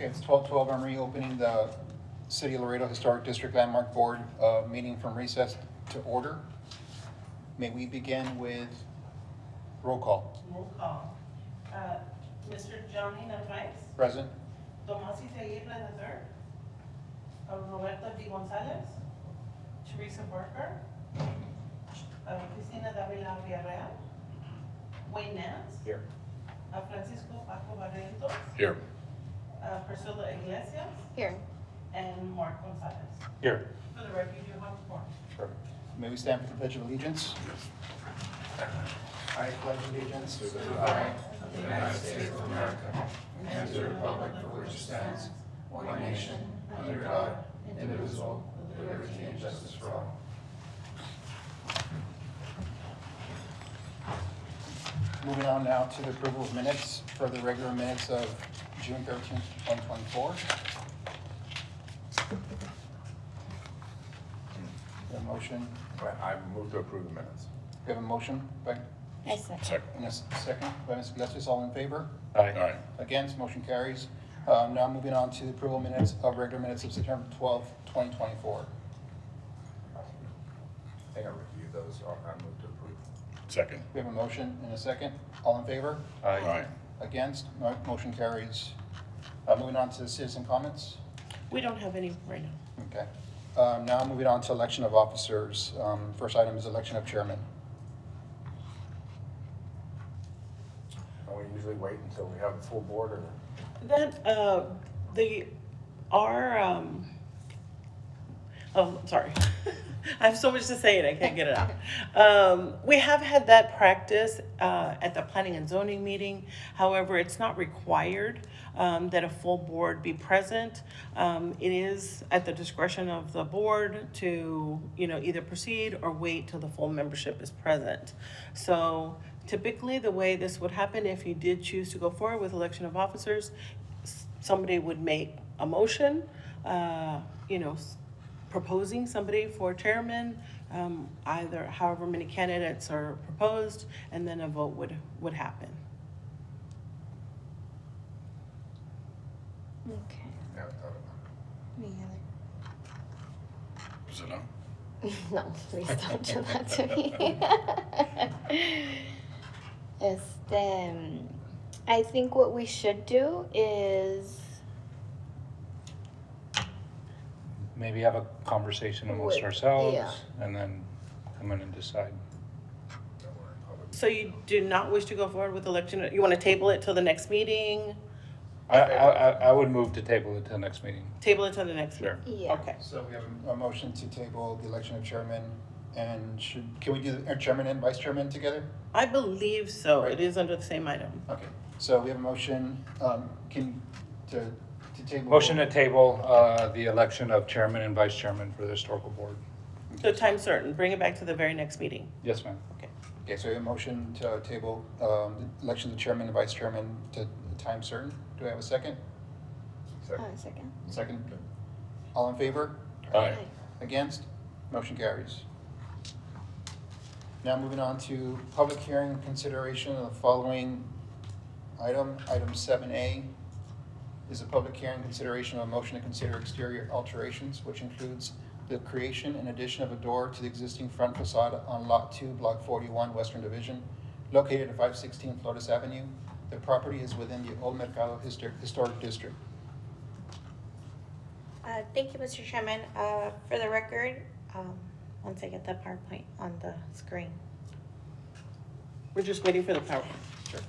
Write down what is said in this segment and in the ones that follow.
Okay, it's 12:12. I'm reopening the City of Laredo Historic District Landmark Board meeting from recess to order. May we begin with roll call? Roll call. Mr. Johnny Narvaez, Present? Tomás Izaguirre III, Roberto D. Gonzalez, Teresa Barker, Cristina Davila Villarreal, Wayne Nance, Here. Francisco Paco Barrientos, Here. Priscilla Iglesias, Here. and Mark Gonzalez. Here. For the record, you have four. Perfect. May we stand for the Pledge of Allegiance? I pledge allegiance to the flag of the United States of America and to the republic for which it stands, one nation, under God, indivisible, with liberty and justice for all. Moving on now to the approval of minutes for the regular minutes of June 13th, 2024. A motion, I move to approve the minutes. we have a motion by, I second. Second. and a second by Ms. Iglesias, all in favor? Aye. Against, motion carries. Now moving on to the approval minutes of regular minutes of September 12th, 2024. I think I reviewed those, so I move to approve. Second. We have a motion and a second, all in favor? Aye. Against, motion carries. Moving on to citizen comments. We don't have any right now. Okay. Now moving on to election of officers. First item is election of chairman. And we usually wait until we have a full board, or? That, sorry. I have so much to say and I can't get it out. We have had that practice at the planning and zoning meeting. However, it's not required that a full board be present. It is at the discretion of the board to, either proceed or wait till the full membership is present. So typically, the way this would happen, if you did choose to go forward with election of officers, somebody would make a motion, proposing somebody for chairman, either however many candidates are proposed, and then a vote would happen. Okay. Yeah, I thought about Me it. Is it on? either. No, please don't do that to me. I think what we should do is Maybe have a conversation amongst With- ourselves yeah. and then come in and decide. No, we're in public. So you do not wish to go forward with election, you want to table it till the next meeting? I would move to table it to the next meeting. Table it till the next Sure. meeting? Yeah. Okay. So we have a motion to table the election of chairman, and can we do the chairman and vice chairman together? I believe so. It is under the same item. Okay, so we have a motion, to table. Motion to table the election of chairman and vice chairman for the historical board. So time certain, bring it back to the very next meeting. Yes, ma'am. Okay. Okay, so we have a motion to table the election of chairman and vice chairman to time certain. Do I have a second? Second. Second. Second. All in favor? Aye. Against? Motion carries. Now moving on to public hearing consideration of the following item. Item 7A is a public hearing consideration of a motion to consider exterior alterations, which includes the creation and addition of a door to the existing front facade on Lot 2, Block 41, Western Division, located at 516 Flores Avenue. The property is within the Old Mercado Historic District. Thank you, Mr. Chairman. For the record, once I get the PowerPoint on the screen. We're just waiting for the power. Sure.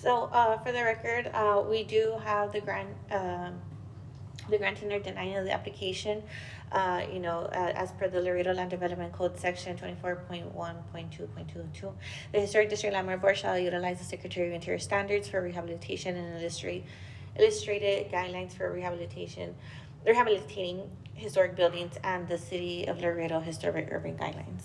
For the record, we do have the granting or denying of the application, as per the Laredo Land Development Code, section 24.1.2.22. The Historic District Landmark Board shall utilize the Secretary of Interior standards for rehabilitation and illustrated guidelines for rehabilitating historic buildings and the City of Laredo Historic Urban Guidelines.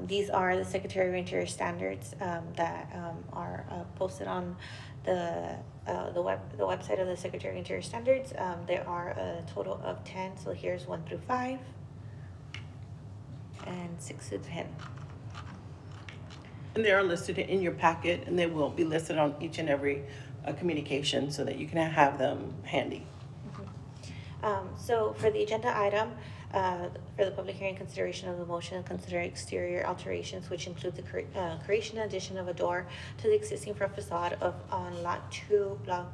These are the Secretary of Interior standards that are posted on the website of the Secretary of Interior standards. There are a total of 10, so here's 1 through 5 and 6 through 10. And they are listed in your packet, and they will be listed on each and every communication so that you can have them handy. So for the agenda item, for the public hearing consideration of the motion, consider exterior alterations, which include the creation and addition of a door to the existing front facade on Lot 2, Block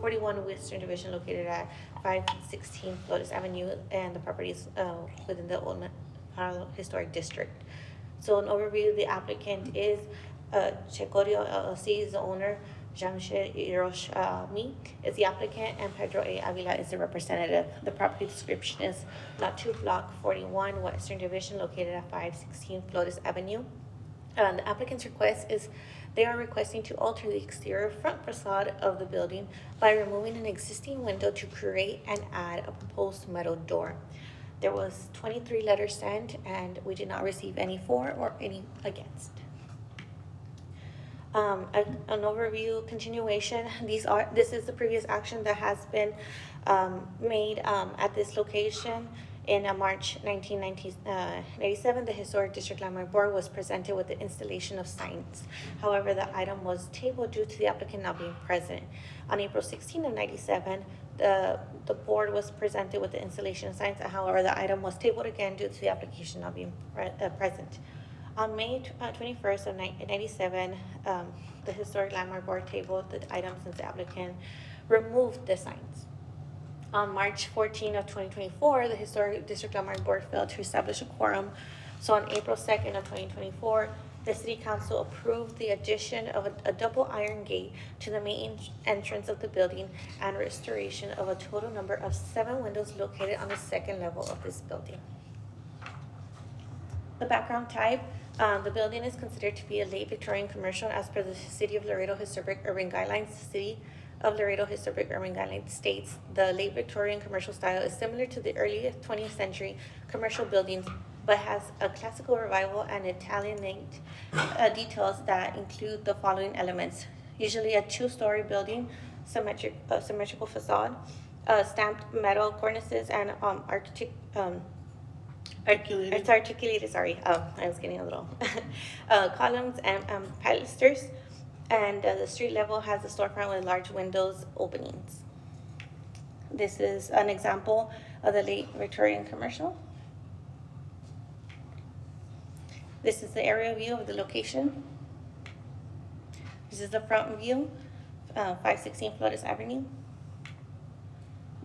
41 Western Division, located at 516 Flores Avenue, and the properties within the Old Manalo Historic District. So an overview, the applicant is Checorio LLC is the owner, Jamshed Hiroshmi is the applicant, and Pedro A. Avila is the representative. The property description is Lot 2, Block 41, Western Division, located at 516 Flores Avenue. The applicant's request is they are requesting to alter the exterior front facade of the building by removing an existing window to create and add a proposed metal door. There was 23 letters sent, and we did not receive any for or any against. An overview continuation. This is the previous action that has been made at this location. In March 1997, the Historic District Landmark Board was presented with the installation of signs. However, the item was tabled due to the applicant not being present. On April 16 of 97, the board was presented with the installation of signs. However, the item was tabled again due to the application not being present. On May 21st of 1997, the Historic Landmark Board tabled the item since the applicant removed the signs. On March 14 of 2024, the Historic District Landmark Board failed to establish a quorum. So on April 2nd of 2024, the City Council approved the addition of a double iron gate to the main entrance of the building and restoration of a total number of 7 windows located on the second level of this building. The background type. The building is considered to be a late Victorian commercial as per the City of Laredo Historic Urban Guidelines. The City of Laredo Historic Urban Guidelines states the late Victorian commercial style is similar to the early 20th century commercial buildings, but has a classical revival and Italianate details that include the following elements. Usually a 2-story building, symmetrical facade, stamped metal cornices, and Articulated. articulated, sorry. I was getting a little. Columns and pilasters. And the street level has a storefront with large windows openings. This is an example of the late Victorian commercial. This is the aerial view of the location. This is the front view, 516 Flores Avenue.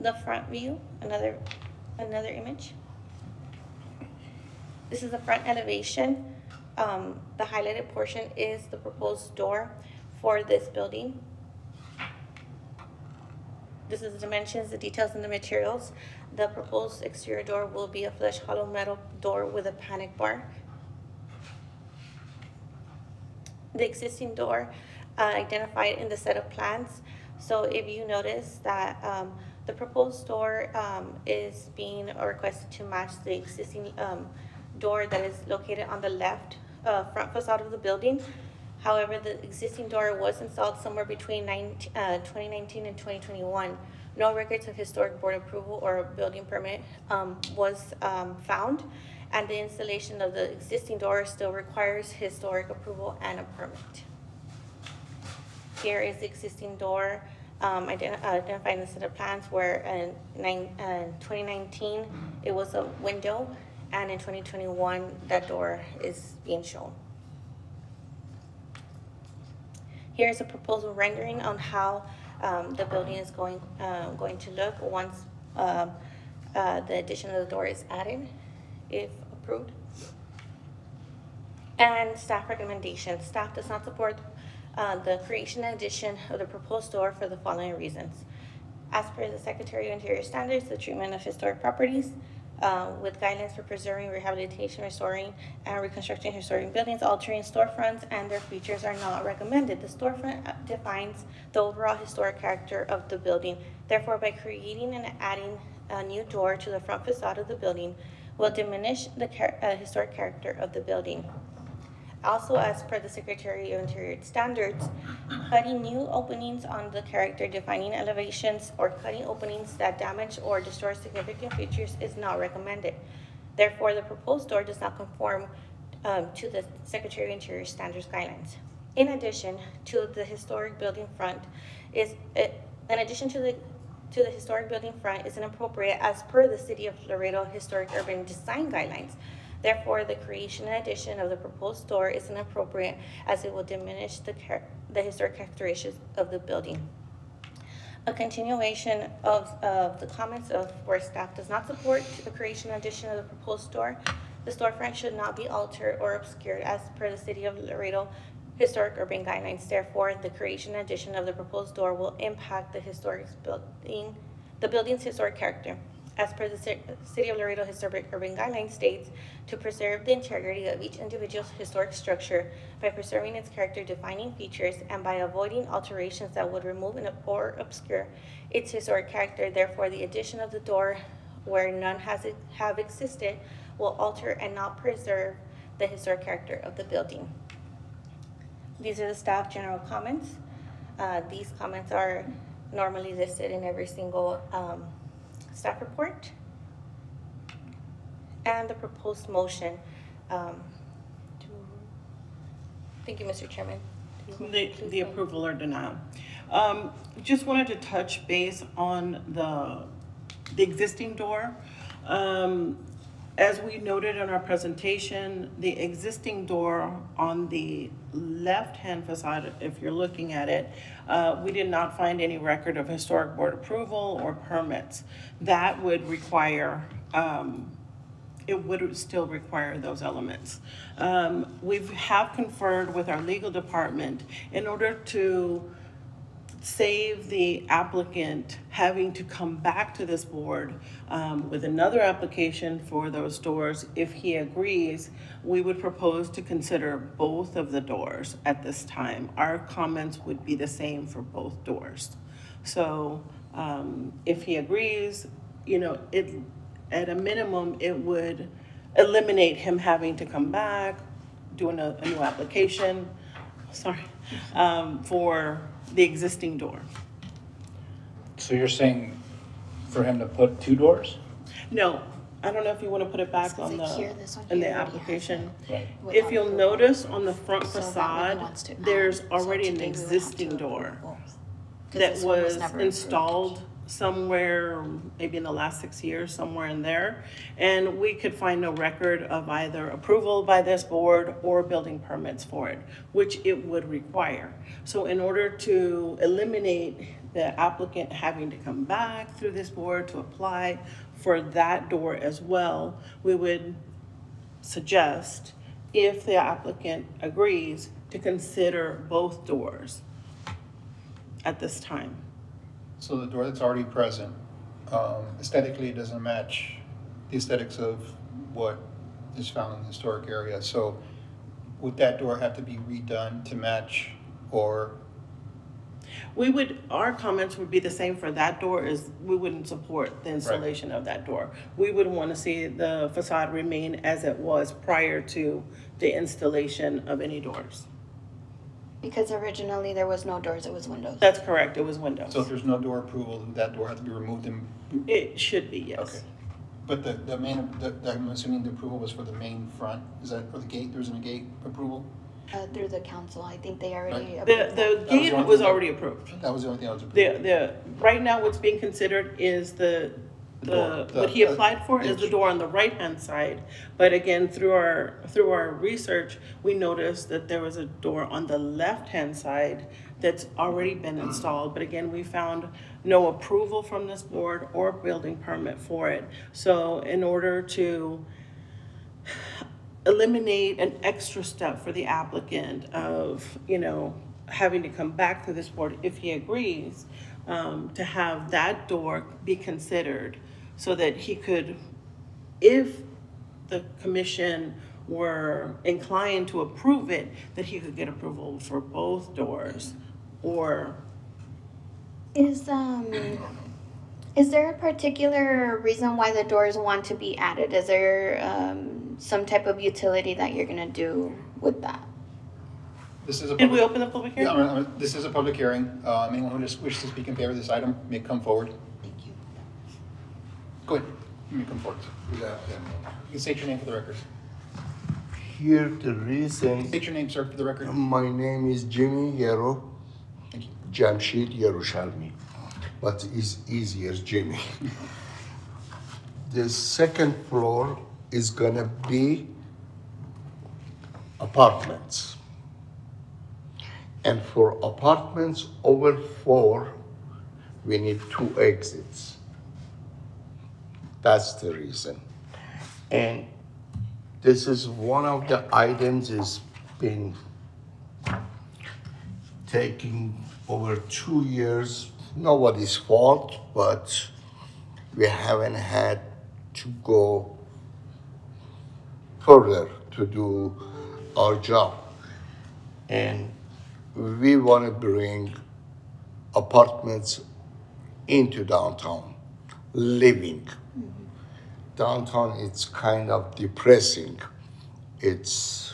The front view, another image. This is the front elevation. The highlighted portion is the proposed door for this building. This is the dimensions, the details, and the materials. The proposed exterior door will be a flush hollow metal door with a panic bar. The existing door identified in the set of plans. So if you notice that the proposed door is being requested to match the existing door that is located on the left front facade of the building. However, the existing door was installed somewhere between 2019 and 2021. No records of historic board approval or building permit was found, and the installation of the existing door still requires historic approval and a permit. Here is the existing door identified in the set of plans, where in 2019 it was a window, and in 2021 that door is being shown. Here's a proposal rendering on how the building is going to look once the addition of the door is added, if approved. And staff recommendations. Staff does not support the creation and addition of the proposed door for the following reasons. As per the Secretary of Interior standards, the treatment of historic properties with guidelines for preserving, rehabilitation, restoring, and reconstructing historic buildings, altering storefronts and their features are not recommended. The storefront defines the overall historic character of the building. Therefore, by creating and adding a new door to the front facade of the building will diminish the historic character of the building. Also, as per the Secretary of Interior standards, cutting new openings on the character defining elevations or cutting openings that damage or destroy significant features is not recommended. Therefore, the proposed door does not conform to the Secretary of Interior standards guidelines. In addition to the historic building front is, in addition to the historic building front is inappropriate as per the City of Laredo Historic Urban Design Guidelines. Therefore, the creation and addition of the proposed door is inappropriate as it will diminish the historic characteristics of the building. A continuation of the comments of where staff does not support the creation and addition of the proposed store. The storefront should not be altered or obscured as per the City of Laredo Historic Urban Guidelines. Therefore, the creation and addition of the proposed door will impact the building's historic character. As per the City of Laredo Historic Urban Guidelines states, to preserve the integrity of each individual historic structure by preserving its character defining features and by avoiding alterations that would remove or obscure its historic character. Therefore, the addition of the door where none have existed will alter and not preserve the historic character of the building. These are the staff general comments. These comments are normally listed in every single staff report. And the proposed motion. Thank you, Mr. Chairman. The approval or denial. Just wanted to touch base on the existing door. As we noted in our presentation, the existing door on the left-hand facade, if you're looking at it, we did not find any record of historic board approval or permits. That would require, it would still require those elements. We have conferred with our legal department in order to save the applicant having to come back to this board with another application for those doors. If he agrees, we would propose to consider both of the doors at this time. Our comments would be the same for both doors. So if he agrees, you know, at a minimum, it would eliminate him having to come back, do a new application, for the existing door. So you're saying for him to put 2 doors? No, I don't know if you want to put it back Because on like here, this one in the here already has application. Right. If you'll notice on the front So that way he facade, wants to add. there's So already an today we would have existing to door approve both. 'Cause that this one was never installed somewhere, maybe in the last 6 years, somewhere in there. And we could find no record of either approval by this board or building permits for it, which it would require. So in order to eliminate the applicant having to come back through this board to apply for that door as well, we would suggest, if the applicant agrees, to consider both doors at this time. So the door that's already present, aesthetically, it doesn't match the aesthetics of what is found in the historic area. So would that door have to be redone to match, or? Our comments would be the same for that door, is we wouldn't support the installation of that door. We would want to see the facade remain as it was prior to the installation of any doors. Because originally there was no doors, it was windows. That's correct, it was windows. So if there's no door approval, would that door have to be removed and? It should be, yes. Okay. But the main, I'm assuming the approval was for the main front, is that for the gate, there isn't a gate approval? Through the council, I think they already. The approved that. gate the only was thing already approved. That was the only thing that was approved? Right now, what's being considered is what he applied for is the door on the right-hand side. But again, through our research, we noticed that there was a door on the left-hand side that's already been installed. But again, we found no approval from this board or building permit for it. So in order to eliminate an extra step for the applicant of, you know, having to come back to this board if he agrees, to have that door be considered so that he could, if the commission were inclined to approve it, that he could get approval for both doors. Or Is there a particular reason why the doors want to be added? Is there some type of utility that you're gonna do with that? This is a did we public, open the public yeah, hearing? this is a public hearing. Anyone who just wishes to speak in favor of this item may come forward. Thank you. Go ahead, you may come forward. You can state your name for the record. here, the reason, State your name, sir, for the record. my name is Jimmy Yero, Thank you. Jamshid Yerushalmi, but it's easier, Jimmy. The second floor is gonna be apartments. And for apartments over 4, we need 2 exits. That's the reason. And this is one of the items is been taking over 2 years. Nobody's fault, but we haven't had to go further to do our job. And we want to bring apartments into downtown, living. Downtown, it's kind of depressing. It's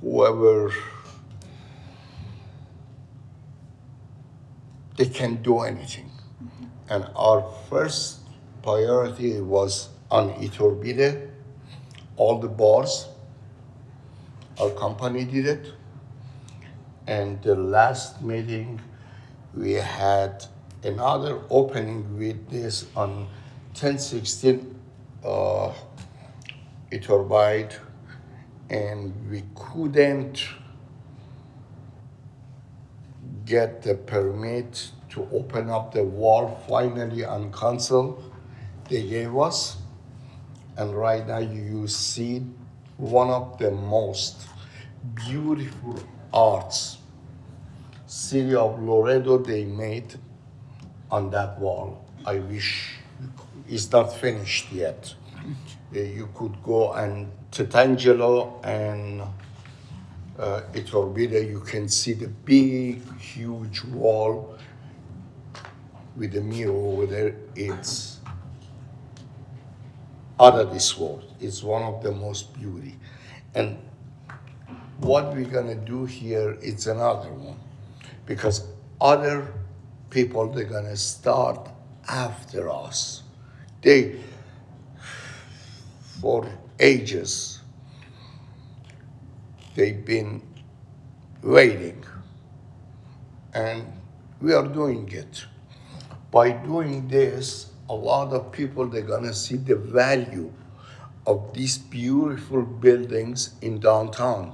whoever, they can do anything. And our first priority was on Iturbide, all the bars. Our company did it. And the last meeting, we had another opening with this on 1016 Iturbide, and we couldn't get the permit to open up the wall. Finally, on council, they gave us. And right now you see one of the most beautiful arts city of Laredo they made on that wall. I wish it's not finished yet. You could go and Tetangelo and Iturbide, you can see the big, huge wall with the mirror over there. It's out of this world. It's one of the most beauty. And what we're gonna do here is another one, because other people, they're gonna start after us. They, for ages, they've been waiting, and we are doing it. By doing this, a lot of people, they're gonna see the value of these beautiful buildings in downtown,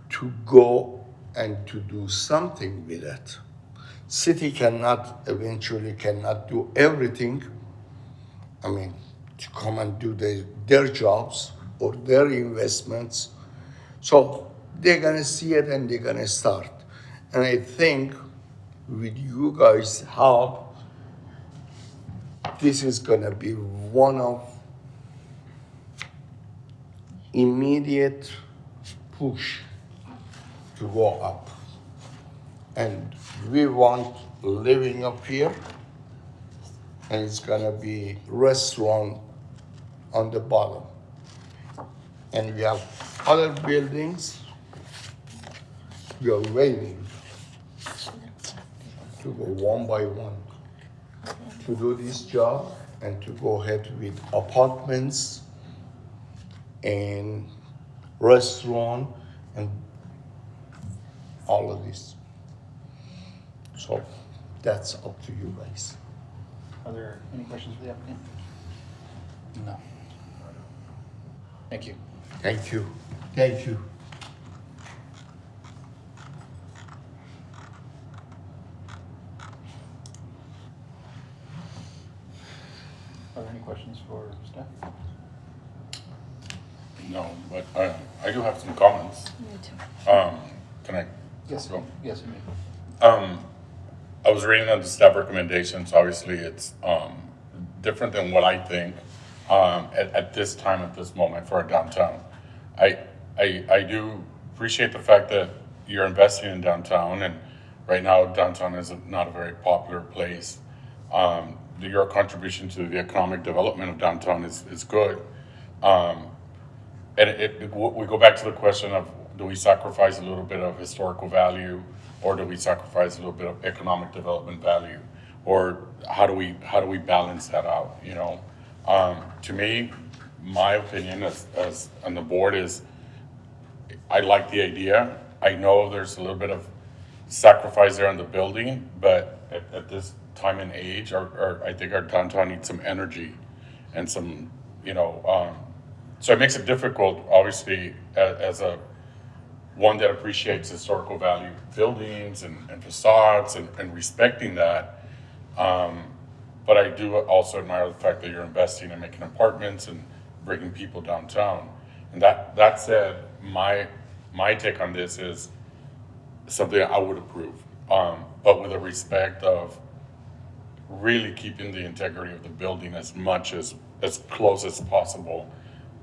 to go and to do something with it. City eventually cannot do everything. I mean, to come and do their jobs or their investments. So they're gonna see it and they're gonna start. And I think with you guys' help, this is gonna be one of immediate push to go up. And we want living up here, and it's gonna be restaurant on the bottom. And we have other buildings, we are waiting to go one by one to do this job and to go ahead with apartments and restaurant and all of this. So that's up to you guys. Are there any questions for the applicant? No. Thank you. Thank you. Thank you. Are there any questions for staff? No, but I do have some comments. Can I? Yes, go? yes, you may. I was reading on the staff recommendations. Obviously, it's different than what I think at this time, at this moment for our downtown. I do appreciate the fact that you're investing in downtown, and right now downtown is not a very popular place. Your contribution to the economic development of downtown is good. And we go back to the question of, do we sacrifice a little bit of historical value, or do we sacrifice a little bit of economic development value, or how do we balance that out? You know, to me, my opinion as on the board is, I like the idea. I know there's a little bit of sacrifice there on the building, but at this time and age, I think our downtown needs some energy and some, so it makes it difficult, obviously, as a one that appreciates historical value buildings and facades and respecting that. But I do also admire the fact that you're investing in making apartments and bringing people downtown. And that said, my take on this is something I would approve, but with a respect of really keeping the integrity of the building as close as possible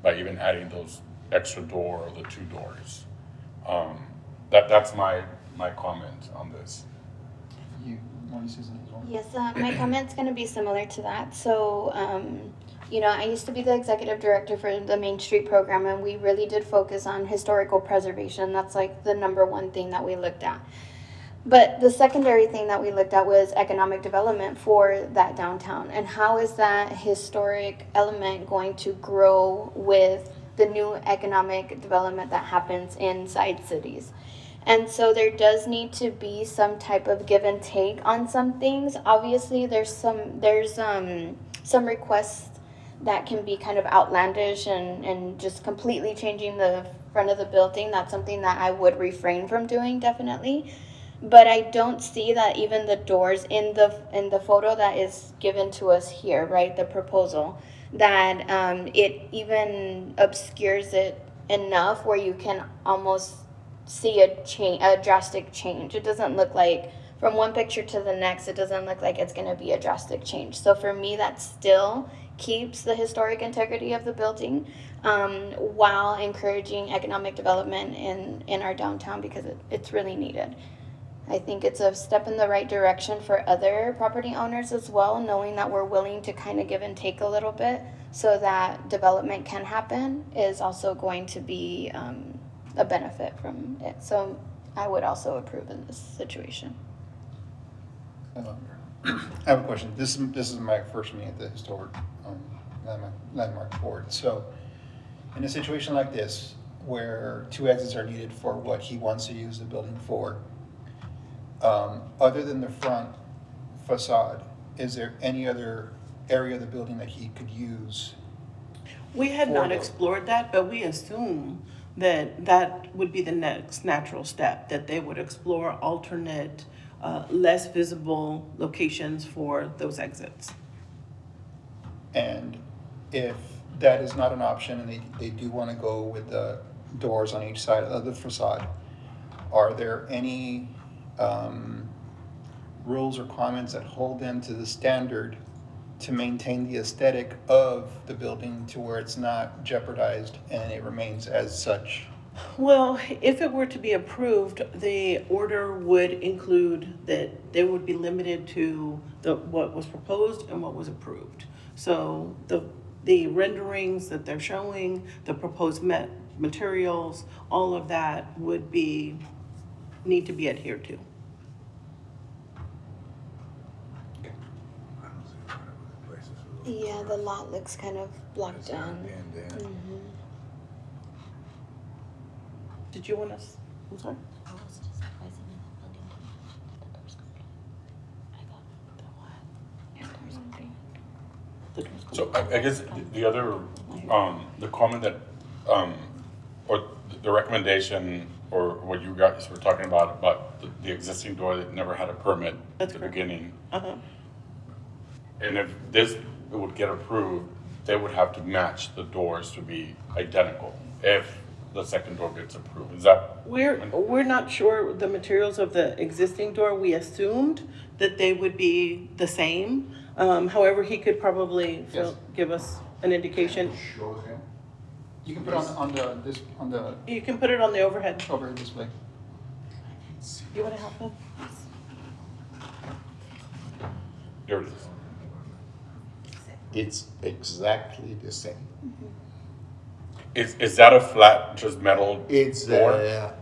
by even adding those extra door or the 2 doors. That's my comment on this. You want to say something as well? Yes, my comment's going to be similar to that. So, I used to be the executive director for the Main Street program, and we really did focus on historical preservation. That's like the number one thing that we looked at. But the secondary thing that we looked at was economic development for that downtown. And how is that historic element going to grow with the new economic development that happens inside cities? And so there does need to be some type of give and take on some things. Obviously, there's some requests that can be kind of outlandish and just completely changing the front of the building. That's something that I would refrain from doing, definitely. But I don't see that even the doors in the photo that is given to us here, right, the proposal, that it even obscures it enough where you can almost see a drastic change. It doesn't look like, from one picture to the next, it doesn't look like it's going to be a drastic change. So for me, that still keeps the historic integrity of the building, while encouraging economic development in our downtown, because it's really needed. I think it's a step in the right direction for other property owners as well, knowing that we're willing to kind of give and take a little bit so that development can happen is also going to be a benefit from it. So I would also approve in this situation. I have a question. This is my first meeting at the historic landmark board. So in a situation like this, where 2 exits are needed for what he wants to use the building for, other than the front facade, is there any other area of the building that he could use? We had not Forward. explored that, but we assume that would be the next natural step, that they would explore alternate, less visible locations for those exits. And if that is not an option and they do want to go with the doors on each side of the facade, are there any rules or comments that hold them to the standard to maintain the aesthetic of the building to where it's not jeopardized and it remains as such? Well, if it were to be approved, the order would include that they would be limited to what was proposed and what was approved. So the renderings that they're showing, the proposed materials, all of that would need to be adhered to. Yeah, the lot looks kind of blocked in. Mm-hmm. Did you want us? I'm sorry. I was just advising in that building that the doors complete. I thought the doors complete. The doors So closed. I guess the other, the comment that, or the recommendation, or what you guys were talking about the existing door that never had a permit at That's the correct. beginning. Uh-huh. And if this would get approved, they would have to match the doors to be identical if the second door gets approved. Is that? We're not sure the materials of the existing door. We assumed that they would be the same. However, he could probably Yes. give us an indication. Show him. You can put on the You can put it on the overhead. overhead display. You want to help him? There it is. It's exactly the same. Is that a flat, just metal It's door?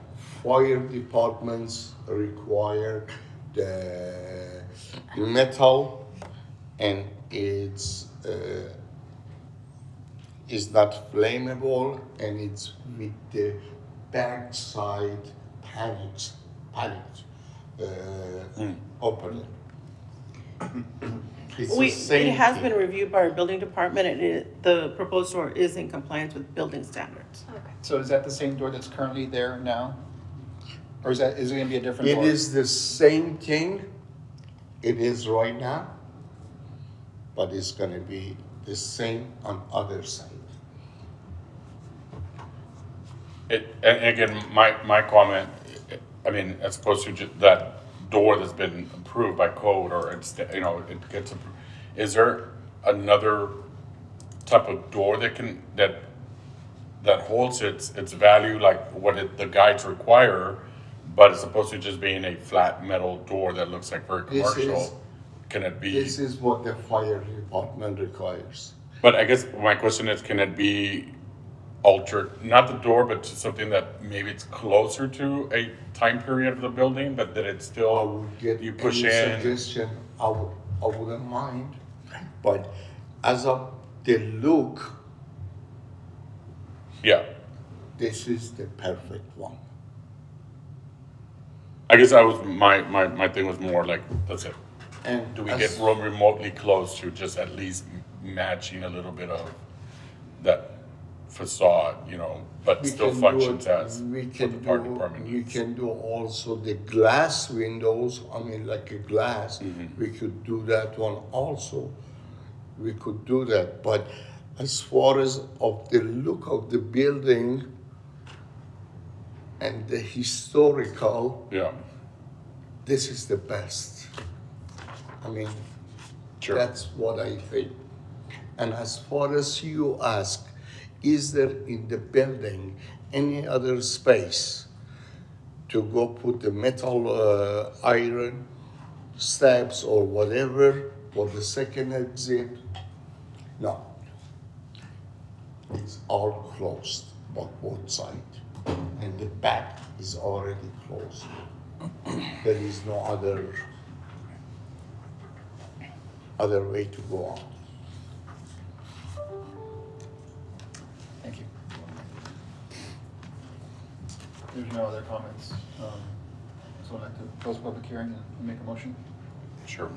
fire departments require the metal, and it's is not flammable, and it's with the backside panels, opening. It's the same It has thing. been reviewed by our building department, and the proposed door is in compliance with building standards. Okay. So is that the same door that's currently there now? Or is it gonna be a different It door? is the same thing it is right now, but it's gonna be the same on other side. And again, my comment, I mean, as opposed to just that door that's been approved by code or it's, you know, it gets approved. Is there another type of door that holds its value like what the guides require, but as opposed to just being a flat metal door that looks like very This is- commercial? Can it be? This is what the fire department requires. But I guess my question is, can it be altered, not the door, but to something that maybe it's closer to a time period of the building, but that it's I still, would get you push any in? suggestion, I wouldn't mind, but as of the look, Yeah, this is the perfect one. I guess my thing was more like, that's it. And Do we as- get remotely close to just at least matching a little bit of that facade, you know, but we still can do functions it- as we what can the fire do- department We needs? can do also the glass windows, I mean, like a glass, Mm-hmm. we could do that one also. We could do that, but as far as of the look of the building and the historical, Yeah, this is the best. I mean, sure. that's what I think. And as far as you ask, is there in the building any other space to go put the metal iron steps or whatever for the second exit? No. It's all closed on both sides. And the back is already closed. There is no other way to go on. Thank you. There's no other comments. So I'd like to close the public hearing and make a motion. Sure.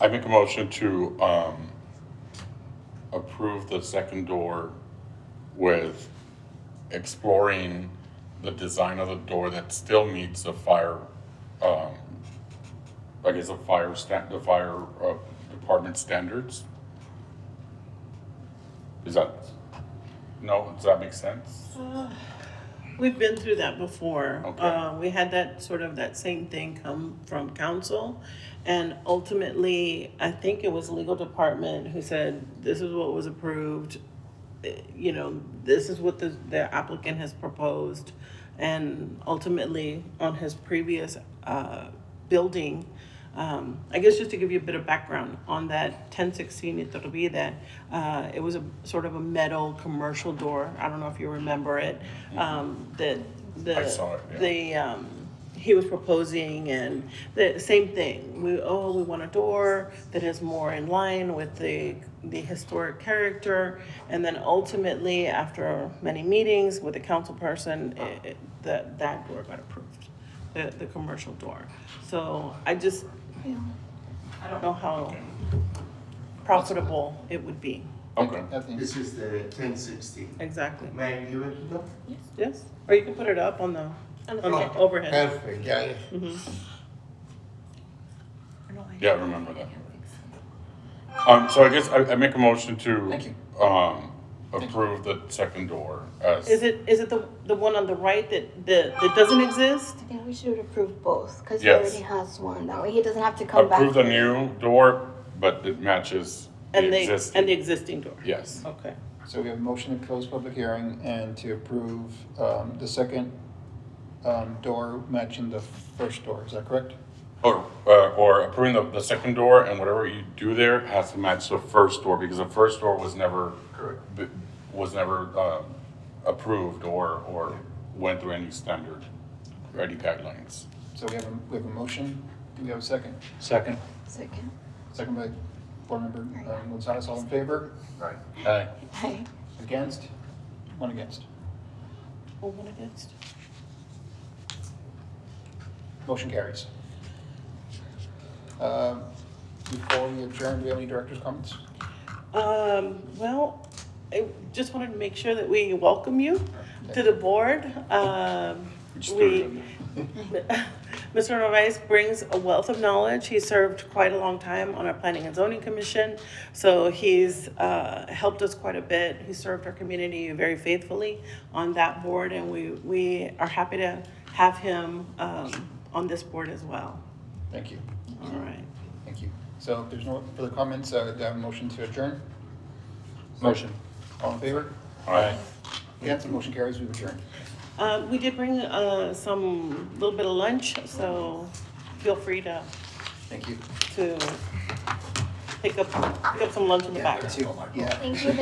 I make a motion to approve the second door with exploring the design of the door that still meets the fire, I guess the fire department standards. Is that, no, does that make sense? We've been through that before. Okay. We had that same thing come from council. And ultimately, I think it was legal department who said, this is what was approved. You know, this is what the applicant has proposed. And ultimately, on his previous building, I guess just to give you a bit of background on that 1016 Iturbide, it was a sort of a metal commercial door. I don't know if you remember it. I saw it, yeah. He was proposing, and the same thing. We want a door that is more in line with the historic character. And then ultimately, after many meetings with the council person, that door got approved, the commercial door. So I don't know how profitable it would be. Okay. This is the 1016. Exactly. May I give it to them? Yes, or you can put it up on the overhead. Perfect, yeah. Yeah, I remember that. So I guess I make a motion to Thank you. approve the second door as. Is it the one on the right that doesn't exist? I think we should approve both, because he Yes. already has one. That way he doesn't have to come back. Approve the new door, but it matches the And the existing. existing door? Yes. Okay. So we have a motion to close public hearing and to approve the second door matching the first door. Is that correct? Or approving the second door, and whatever you do there has to match the first door, because the first door was never. Correct. Was never approved or went through any standard or any guidelines. So we have a motion. Do we have a second? Second. Second. Second by Board Member Gonzalez, all in favor? Aye. Hi. Against? One against. One against. Motion carries. Before we adjourn, do we have any director's comments? Well, I just wanted to make sure that we welcome you to the board. Mr. Narvaez brings a wealth of knowledge. He served quite a long time on our Planning and Zoning Commission, so he's helped us quite a bit. He served our community very faithfully on that board, and we are happy to have him on this board as well. Thank you. All right. Thank you. So if there's no further comments, do I have a motion to adjourn? Motion. All in favor? Aye. Against? Motion carries. We've adjourned. We did bring some little bit of lunch, so feel free to Thank you. pick up some lunch in the back. Yeah. Thank you.